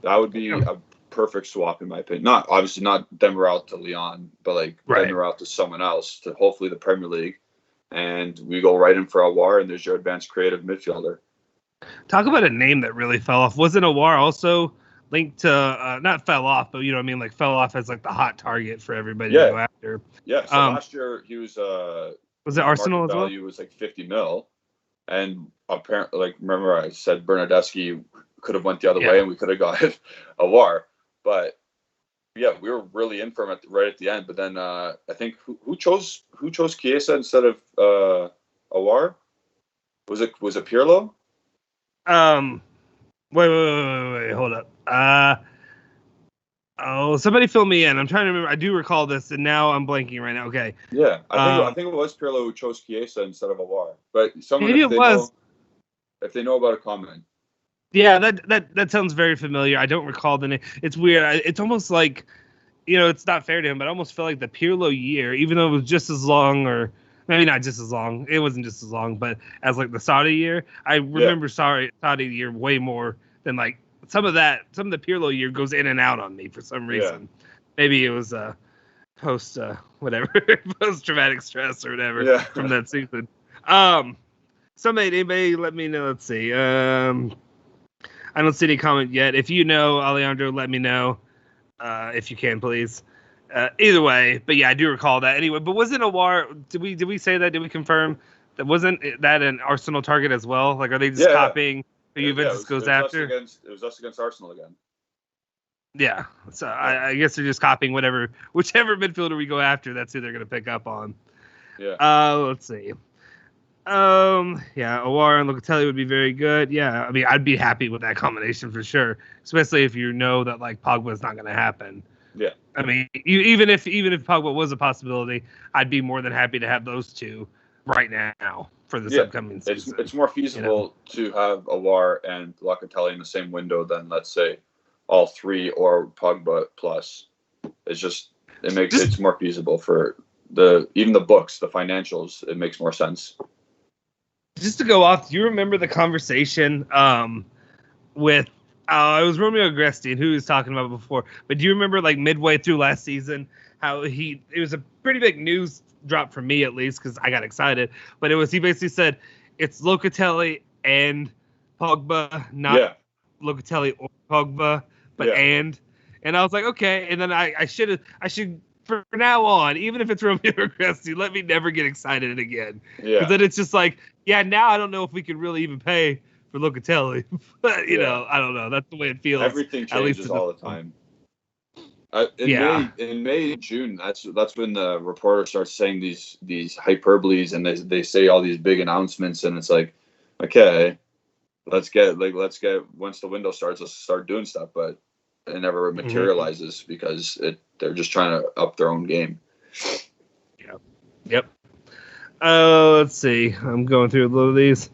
That would be a perfect swap in my opinion. Not obviously not Demiral to Lyon, but like Demiral to someone else to hopefully the Premier League, and we go right in for a War and there's your advanced creative midfielder. Talk about a name that really fell off. Wasn't a War also linked to not fell off, but you know what I mean, like fell off as like the hot target for everybody to go after. Yeah. So last year he was it Arsenal as well? Value was like 50 mil, and apparently, like remember I said Bernardeschi could have went the other way and we could have got a War, but yeah, we were really in for him right at the end. But then I think who chose Chiesa instead of a War? Was it Pirlo? Wait, hold up. Somebody fill me in. I'm trying to remember. I do recall this, and now I'm blanking right now. Okay. Yeah, I think it was Pirlo who chose Chiesa instead of a War. But someone, maybe if they know about a comment. Yeah, that sounds very familiar. I don't recall the name. It's weird. It's almost like, it's not fair to him, but I almost feel like the Pirlo year, even though it was just as long, or maybe not just as long. It wasn't just as long, but as like the Saudi year, I remember Saudi year way more than like some of the Pirlo year goes in and out on me for some reason. Yeah. Maybe it was post traumatic stress or whatever from that season. Anybody let me know. Let's see. I don't see any comment yet. If you know, Alejandro, let me know if you can, please. Either way, but yeah, I do recall that. Anyway, but wasn't a War? Did we say that? Did we confirm that? Wasn't that an Arsenal target as well? Like, are they just copying who Juventus goes after? It was us against Arsenal again. Yeah. So I guess they're just copying whichever midfielder we go after. That's who they're going to pick up on. Yeah. Let's see. Yeah, Awar and Locatelli would be very good. Yeah, I mean, I'd be happy with that combination for sure, especially if you know that like Pogba's not going to happen. Yeah. I mean, even if Pogba was a possibility, I'd be more than happy to have those two right now for this upcoming season. It's more feasible to have Awar and Locatelli in the same window than, let's say, all three or Pogba plus. It's more feasible for even the books, the financials. It makes more sense. Just to go off, do you remember the conversation with it was Romeo Agresti, who he was talking about before, but do you remember like midway through last season how it was a pretty big news drop for me, at least, because I got excited, but he basically said it's Locatelli and Pogba, not Locatelli or Pogba, but and I was like, okay, and then I should from now on, even if it's Romeo Agresti, let me never get excited again. Yeah. Because then it's just like, now I don't know if we can really even pay for Locatelli. But, you know, I don't know. That's the way it feels. Everything changes all the time. In May, June, that's when the reporter starts saying these hyperboles, and they say all these big announcements, and it's like, okay, let's get once the window starts, let's start doing stuff, but it never materializes because they're just trying to up their own game. Yep. Let's see. I'm going through a little of these.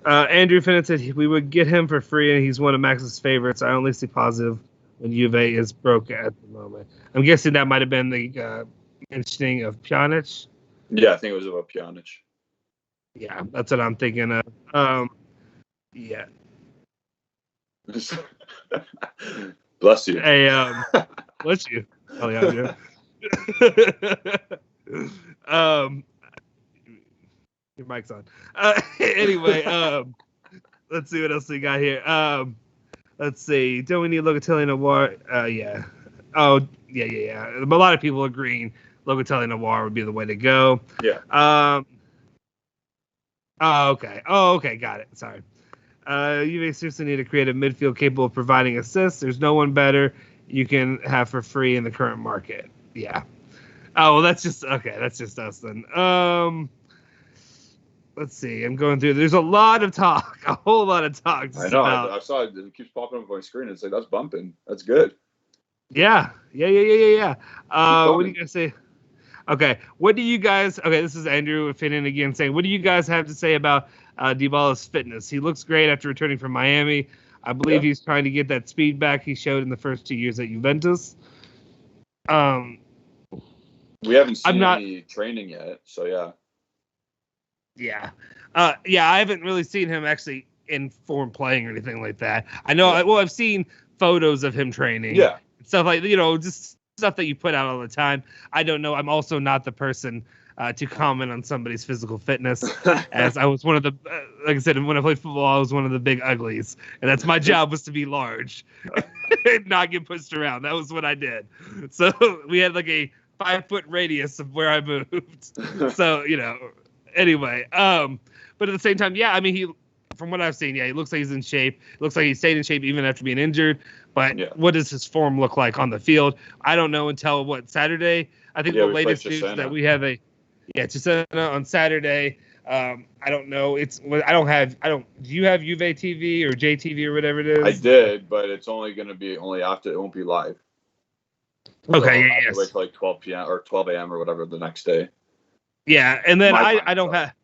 Andrew Finnan said we would get him for free, and he's one of Max's favorites. I only see positive when Juve is broke at the moment. I'm guessing that might have been the mentioning of Pjanic. Yeah, I think it was about Pjanic. Yeah, that's what I'm thinking of. Yeah. Bless you. Hey, bless you. Oh yeah. Your mic's on. Anyway, let's see what else we got here. Let's see. Don't we need Locatelli and Awar? Yeah. Oh, yeah. A lot of people agreeing Locatelli and Awar would be the way to go. Yeah. Oh, okay. Got it. Sorry. You seriously need to create a midfield capable of providing assists. There's no one better you can have for free in the current market. Yeah. Oh, well, that's just us then. Let's see. I'm going through. There's a lot of talk. A whole lot of talk. I know. I saw it. It keeps popping up on my screen. It's like, that's bumping. That's good. Yeah. What are you going to say? Okay. What do you guys... Okay, this is Andrew Finnan again saying, what do you guys have to say about Dybala's fitness? He looks great after returning from Miami. I believe he's trying to get that speed back he showed in the first 2 years at Juventus. We haven't seen any training yet, so yeah. Yeah. I haven't really seen him actually in form playing or anything like that. I know, I've seen photos of him training. Yeah. Stuff like, just stuff that you put out all the time. I don't know. I'm also not the person to comment on somebody's physical fitness, as I was one of the, like I said, when I played football, I was one of the big uglies. And that's my job, was to be large and not get pushed around. That was what I did. So we had like a 5-foot radius of where I moved. So, anyway, but at the same time, he, from what I've seen, he looks like he's in shape. It looks like he stayed in shape even after being injured. But what does his form look like on the field? I don't know until Saturday. I think the latest news is that we have Cesena on Saturday. I don't know. Do you have Juve TV or JTV or whatever it is? I did, but it's only going to be after, it won't be live. Okay, so wait till like 12 p.m. or 12 a.m. or whatever the next day. Yeah, and then I don't have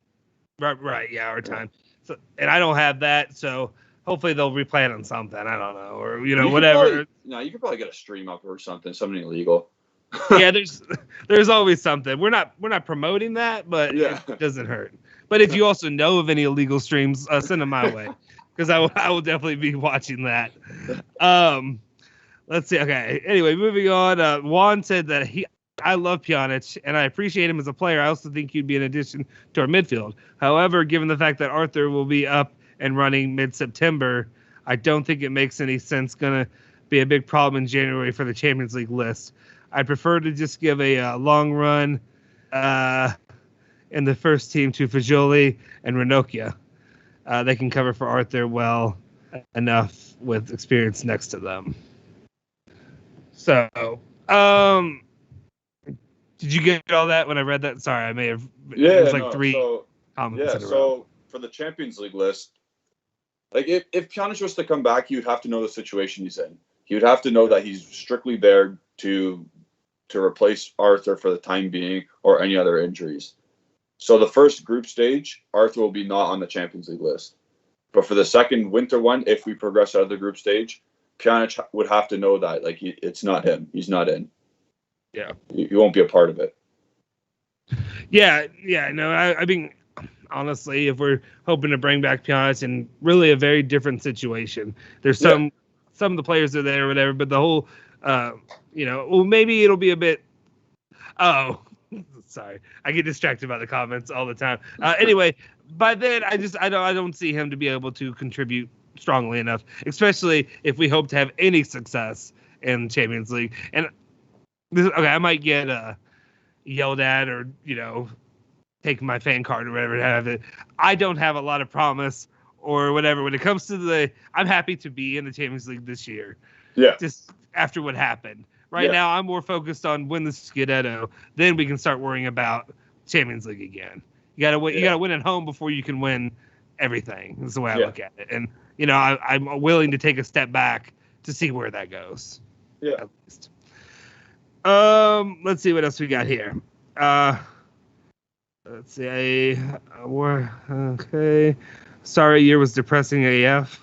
our time. So, and I don't have that, so hopefully they'll replay it on something. I don't know, or whatever. You could probably get a stream up or something illegal. Yeah, there's always something. We're not promoting that, but it doesn't hurt. But if you also know of any illegal streams, send them my way, because I will definitely be watching that. Let's see. Okay. Anyway, moving on. Juan said that I love Pjanic, and I appreciate him as a player. I also think he'd be an addition to our midfield. However, given the fact that Arthur will be up and running mid-September, I don't think it makes any sense. Going to be a big problem in January for the Champions League list. I prefer to just give a long run in the first team to Fagioli and Ranocchia. They can cover for Arthur well enough with experience next to them. So, um, did you get all that when I read that? Sorry, I may have. Yeah, It was like no. three So comments yeah, in a row. so for the Champions League list, like if Pjanic was to come back, you'd have to know the situation he's in. He would have to know that he's strictly there to replace Arthur for the time being or any other injuries. So the first group stage, Arthur will be not on the Champions League list. But for the second winter one, if we progress out of the group stage, Pjanic would have to know that it's not him. He's not in. Yeah. He won't be a part of it. Yeah. No, I mean, honestly, if we're hoping to bring back Pjanic in really a very different situation, there's some of the players are there or whatever, but the whole, well, maybe it'll be a bit. Oh, sorry, I get distracted by the comments all the time. Anyway, by then I don't see him to be able to contribute strongly enough, especially if we hope to have any success in Champions League. And I might get yelled at or take my fan card or whatever to have it. I don't have a lot of promise or whatever when it comes to I'm happy to be in the Champions League this year. Yeah. Just after what happened. Right now, I'm more focused on win the Scudetto. Then we can start worrying about Champions League again. You gotta win. You gotta win at home before you can win everything. That's the way I look at it. And I'm willing to take a step back to see where that goes. Yeah. At least. Let's see what else we got here. Let's see. Okay. Sorry, year was depressing AF.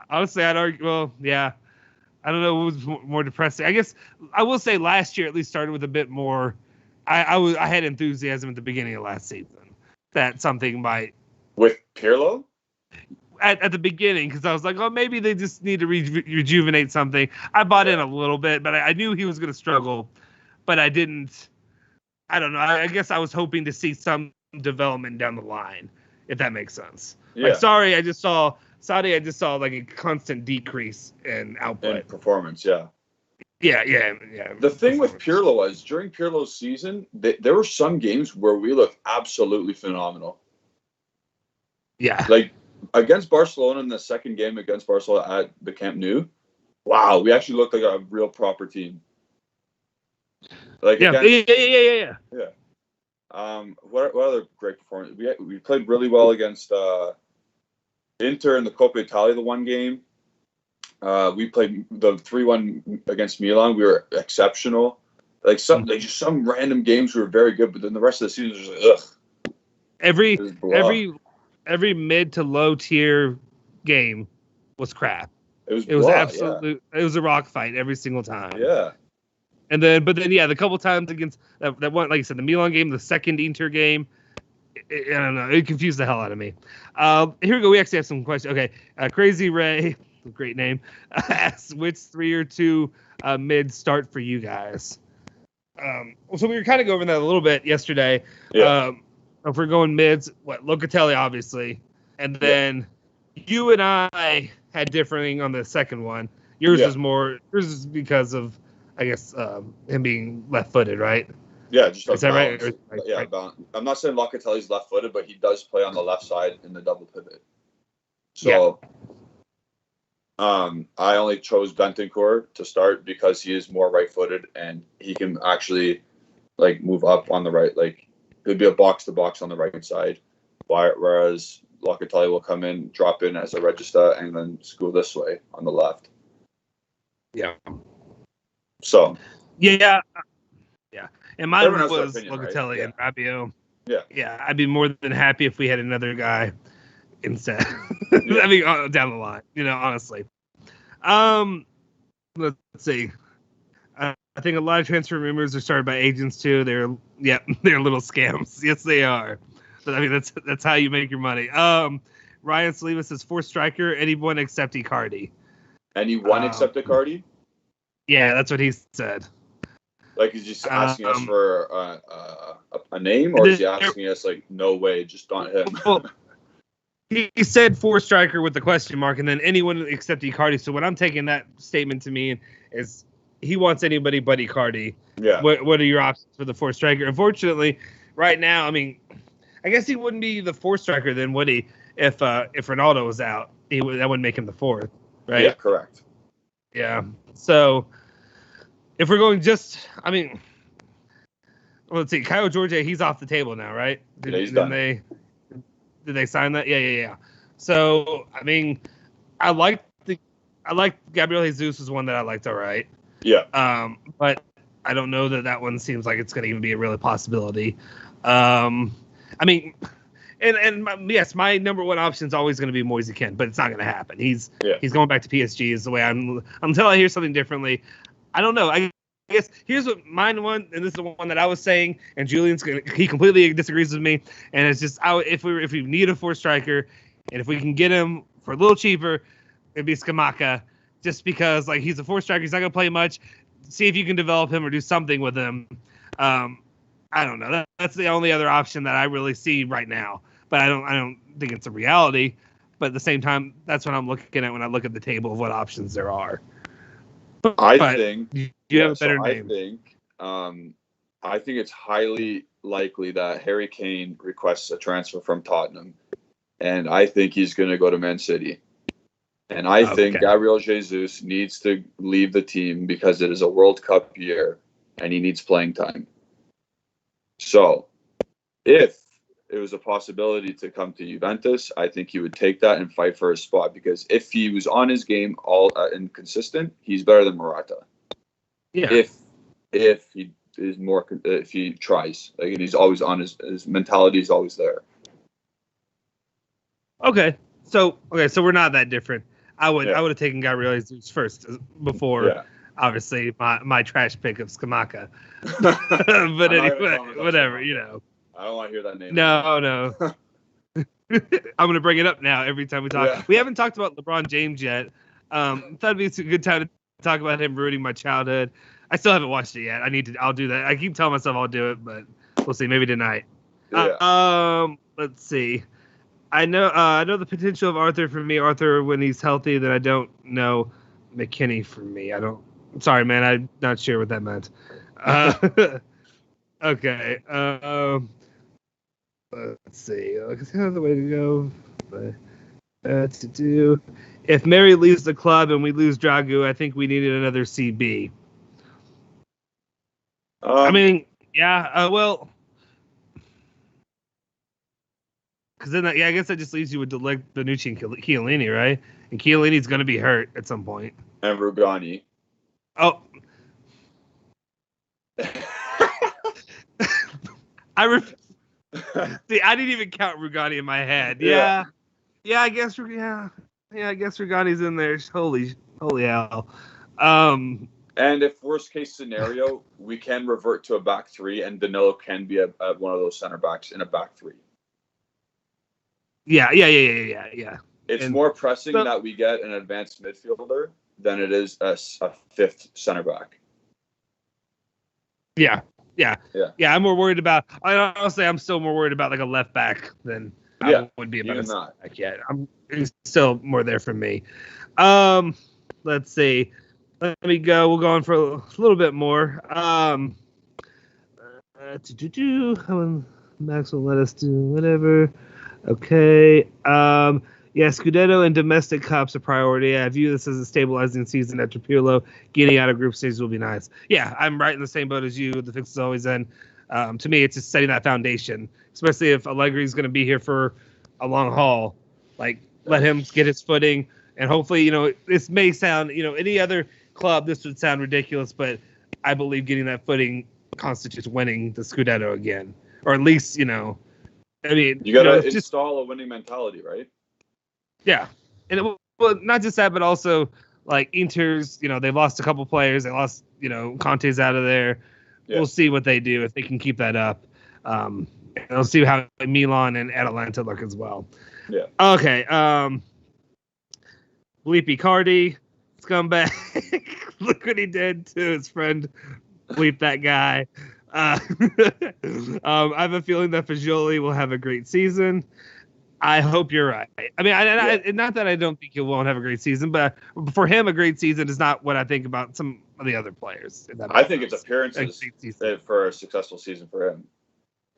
Honestly, I'd argue. Well, yeah. I don't know what was more depressing. I guess I will say last year at least started with a bit more. I had enthusiasm at the beginning of last season that something might with Pirlo at the beginning, because I was like, oh, maybe they just need to rejuvenate something. I bought in a little bit, but I knew he was going to struggle, but I didn't. I don't know. I guess I was hoping to see some development down the line, if that makes sense. Yeah. Like, I just saw like a constant decrease in output. In performance, yeah. Yeah. The thing with Pirlo was, during Pirlo's season, there were some games where we looked absolutely phenomenal. Yeah. Like, against Barcelona in the second game against Barcelona at the Camp Nou, wow, we actually looked like a real proper team. Like, yeah. What other great performance? We played really well against Inter in the Coppa Italia the one game. We played the 3-1 against Milan. We were exceptional. Like just some random games we were very good, but then the rest of the season was just ugh. Every mid to low tier game was crap. It was absolutely it was a rock fight every single time. Yeah. And then the couple times against that one, like I said, the Milan game, the second Inter game, I don't know, it confused the hell out of me. Here we go. We actually have some questions. Okay, Crazy Ray, great name, asks which 3 or 2 mid start for you guys. So we were kind of going over that a little bit yesterday. Yeah. If we're going mids, Locatelli, obviously, and then you and I had differing on the second one. Yours is because of, I guess, him being left-footed, right? Yeah, just is that right? Right? I'm not saying Locatelli's left-footed, but he does play on the left side in the double pivot. So, I only chose Bentancur to start because he is more right-footed and he can actually move up on the right. It would be a box-to-box on the right side, whereas Locatelli will come in, drop in as a regista, and then scoot this way on the left. Yeah. So. Yeah. And mine was Locatelli and Rabiot. Yeah. Yeah, I'd be more than happy if we had another guy instead. I mean, down the line, honestly. Let's see. I think a lot of transfer rumors are started by agents too. They're little scams. Yes, they are. But I mean, that's how you make your money. Ryan Sleva says 4th striker, anyone except Icardi. Anyone except Icardi? Yeah, that's what he said. Is he just asking us for a name, or is he asking us no way, just not him? Well, he said 4th striker with the question mark, and then anyone except Icardi. So what I'm taking that statement to mean is he wants anybody but Icardi. Yeah. What are your options for the 4th striker? Unfortunately, right now, I mean, I guess he wouldn't be the 4th striker then, would he? If Ronaldo was out, that wouldn't make him the 4th, right? Yeah, correct. Yeah. So if we're going let's see. Kyle George, he's off the table now, right? Yeah, he's done. Did they sign that? Yeah. So I like Gabriel Jesus is one that I liked. All right. Yeah. But I don't know that one seems like it's going to even be a real possibility. And yes, my number one option is always going to be Moise Kean, but it's not going to happen. He's going back to PSG. Is the way until I hear something differently. I don't know. I guess here's what mine one, and this is the one that I was saying, and he completely disagrees with me. And it's just if we need a fourth striker, and if we can get him for a little cheaper, it'd be Skamaka, just because like he's a fourth striker, he's not going to play much. See if you can develop him or do something with him. I don't know. That's the only other option that I really see right now. But I don't think it's a reality. But at the same time, that's what I'm looking at when I look at the table of what options there are. I think you have a better name. I think it's highly likely that Harry Kane requests a transfer from Tottenham, and I think he's going to go to Man City. And I think Gabriel Jesus needs to leave the team because it is a World Cup year and he needs playing time. So if it was a possibility to come to Juventus, I think he would take that and fight for his spot, because if he was on his game all and consistent, he's better than Morata. Yeah. If he is more, if he tries, like, and he's always on his mentality is always there. Okay, so we're not that different. I would have taken Gabriel Jesus first before, obviously, my trash pick of Skamaka. But anyway, whatever, you know. I don't want to hear that name. No. I'm going to bring it up now every time we talk. Yeah. We haven't talked about LeBron James yet. Thought it'd be a good time to talk about him ruining my childhood. I still haven't watched it yet. I'll do that. I keep telling myself I'll do it, but we'll see. Maybe tonight. Yeah. Let's see. I know the potential of Arthur for me. Arthur when he's healthy. Then I don't know McKinney for me. Sorry, man. I'm not sure what that meant. Okay. Let's see. That's the way to go. To do. If Mary leaves the club and we lose Dragu, I think we needed another CB. Well. Because then, I guess that just leaves you with Bonucci and Chiellini, right? And Chiellini's going to be hurt at some point. And Rugani. Oh. See, I didn't even count Rugani in my head. Yeah, I guess. I guess Rugani's in there. Holy hell. And if worst case scenario, we can revert to a back three, and Danilo can be one of those center backs in a back three. Yeah. It's more pressing that we get an advanced midfielder than it is a fifth center back. Yeah. I'm more worried about. I'm still more worried about like a left back than I would be about a center back yet. It's still more there for me. Let's see. Let me go. We'll go on for a little bit more. Max will let us do whatever. Okay. Scudetto and domestic cups a priority. I view this as a stabilizing season after Pirlo. Getting out of group stages will be nice. Yeah, I'm right in the same boat as you. The fix is always in. To me, it's just setting that foundation, especially if Allegri's going to be here for a long haul. Like, let him get his footing, and hopefully, this may sound, any other club, this would sound ridiculous, but I believe getting that footing constitutes winning the Scudetto again, or at least, you got to install a winning mentality, right? Yeah, and not just that, but also like Inter's. They've lost a couple players. They lost, Conte's out of there. Yeah. We'll see what they do if they can keep that up. We'll see how Milan and Atalanta look as well. Yeah. Okay. Bleep Icardi, scumbag. Look what he did to his friend. Bleep that guy. I have a feeling that Fagioli will have a great season. I hope you're right. Not that I don't think he won't have a great season, but for him, a great season is not what I think about some of the other players. I think it's appearances for a successful season for him.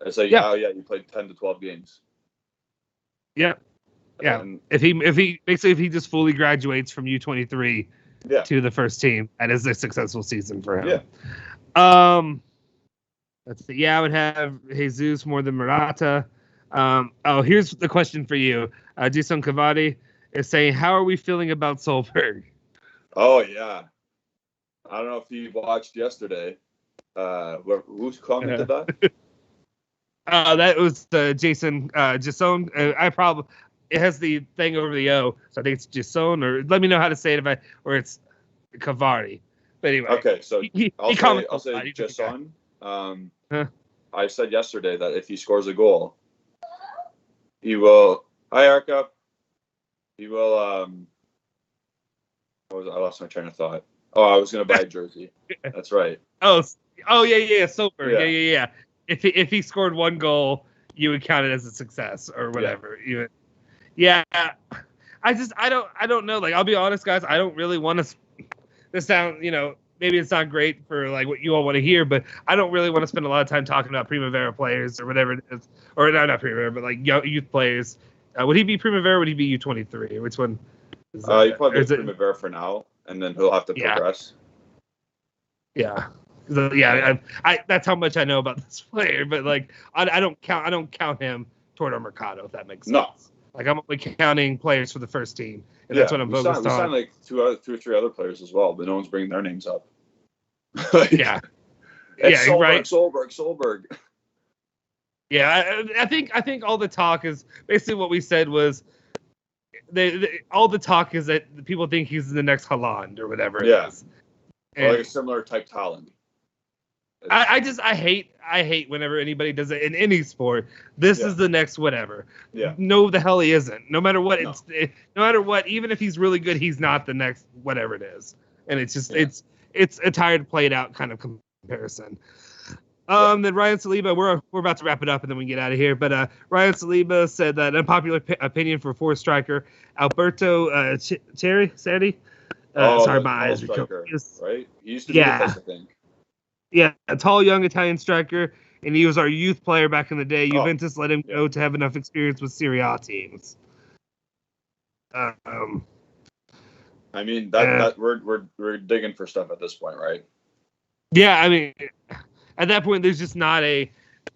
It's like, you played 10 to 12 games. Yeah. Yeah. If he just fully graduates from U23, to the first team. That is a successful season for him. Yeah. Let's see. Yeah, I would have Jesus more than Morata. Here's the question for you. Jason Cavati is saying, how are we feeling about Solberg? Oh, yeah. I don't know if you watched yesterday. Who's commented that? That was Jason Jason. It has the thing over the O, so I think it's Jason. Or let me know how to say it or it's Cavati. But anyway, okay. So I'll say Jason. I said yesterday that if he scores a goal, he will. Hi, Erica. He will. I lost my train of thought. Oh, I was going to buy a jersey. That's right. Yeah. Solberg. Yeah. If he scored one goal, you would count it as a success or whatever. Yeah. I don't know. Like, I'll be honest, guys. I don't really want to. This sound, maybe it's not great for like what you all want to hear, but I don't really want to spend a lot of time talking about Primavera players or whatever it is, or not Primavera, but like youth players. Would he be Primavera? Or would he be U23? Which one? He probably be Primavera for now, and then he'll have to progress. Yeah. I that's how much I know about this player, but like I don't count him toward our Mercado, if that makes sense. No. Like, I'm only counting players for the first team, and that's what I'm focused on. We signed like two or three other players as well, but no one's bringing their names up. Yeah, Solberg, right. Solberg. Yeah, I think all the talk is basically what we said was all the talk is that people think he's the next Haaland or whatever it is. Or like a similar type talent. I hate whenever anybody does it in any sport. This is the next whatever. Yeah. No, the hell he isn't. No matter what, no matter what, even if he's really good, he's not the next whatever it is. And it's just it's a tired, played out kind of comparison. Then Ryan Saliba, we're about to wrap it up and then we can get out of here. But Ryan Saliba said that unpopular opinion for fourth striker Alberto Cherry. Sorry, my eyes are striker, right? He used to be the best, I think. Yeah, a tall, young Italian striker, and he was our youth player back in the day. Juventus let him go to have enough experience with Serie A teams. I mean, that we're digging for stuff at this point, right? Yeah, I mean, at that point, there's just not a,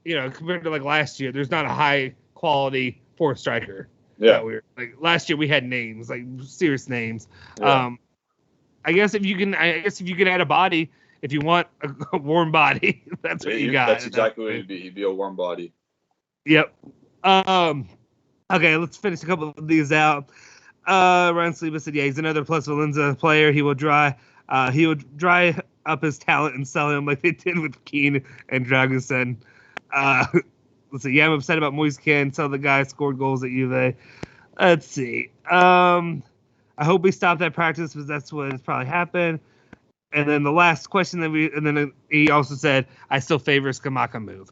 compared to like last year, there's not a high quality fourth striker. Yeah, like last year we had names, like serious names. Yeah. I guess if you can add a body. If you want a warm body, that's what you got. That's exactly what he'd be. He'd be a warm body. Yep. Okay, let's finish a couple of these out. Ryan Saliba said, he's another Plus Valenza player. He will dry up his talent and sell him like they did with Keane and Dragusin. Let's see. Yeah, I'm upset about Moiskin. Sell the guy scored goals at Juve. Let's see. I hope we stop that practice because that's what has probably happened. And then the last question and then he also said, I still favor Scamacca move.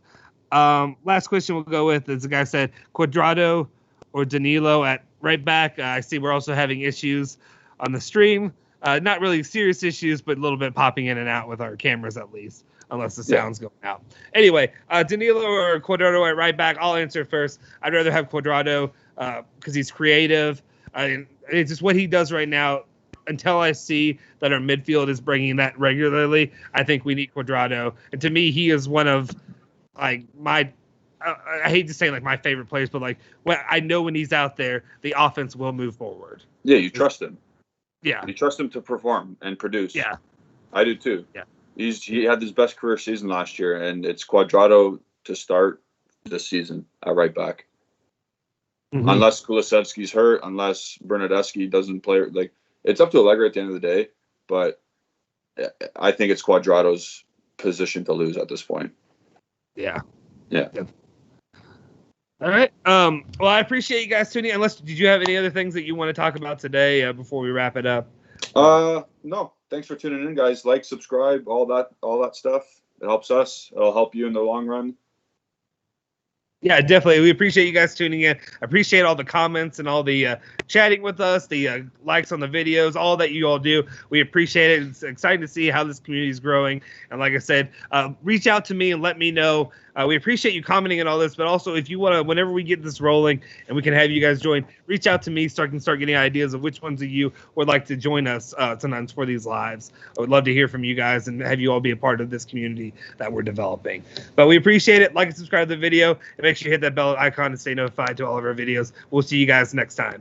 Last question we'll go with is the guy said Cuadrado or Danilo at right back. I see we're also having issues on the stream. Not really serious issues, but a little bit popping in and out with our cameras at least, unless the sound's going out. Anyway, Danilo or Cuadrado at right back, I'll answer first. I'd rather have Cuadrado because he's creative. It's just what he does right now. Until I see that our midfield is bringing that regularly, I think we need Cuadrado. And to me, he is one of like my. I hate to say like my favorite players, but like I know when he's out there, the offense will move forward. Yeah, you trust him. Yeah, you trust him to perform and produce. Yeah, I do too. Yeah, he had his best career season last year, and it's Cuadrado to start this season at right back. Mm-hmm. Unless Kulusevski's hurt, unless Bernardeschi doesn't play like. It's up to Allegri at the end of the day, but I think it's Cuadrado's position to lose at this point. Yeah. Yeah. All right. Well, I appreciate you guys tuning in. Did you have any other things that you want to talk about today before we wrap it up? No. Thanks for tuning in, guys. Like, subscribe, all that stuff. It helps us. It'll help you in the long run. Yeah, definitely. We appreciate you guys tuning in. Appreciate all the comments and all the chatting with us, the likes on the videos, all that you all do. We appreciate it. It's exciting to see how this community is growing. And like I said, reach out to me and let me know. We appreciate you commenting on all this, but also if you want to, whenever we get this rolling and we can have you guys join, reach out to me so I can start getting ideas of which ones of you would like to join us sometimes for these lives. I would love to hear from you guys and have you all be a part of this community that we're developing. But we appreciate it. Like and subscribe to the video, and make sure you hit that bell icon to stay notified to all of our videos. We'll see you guys next time.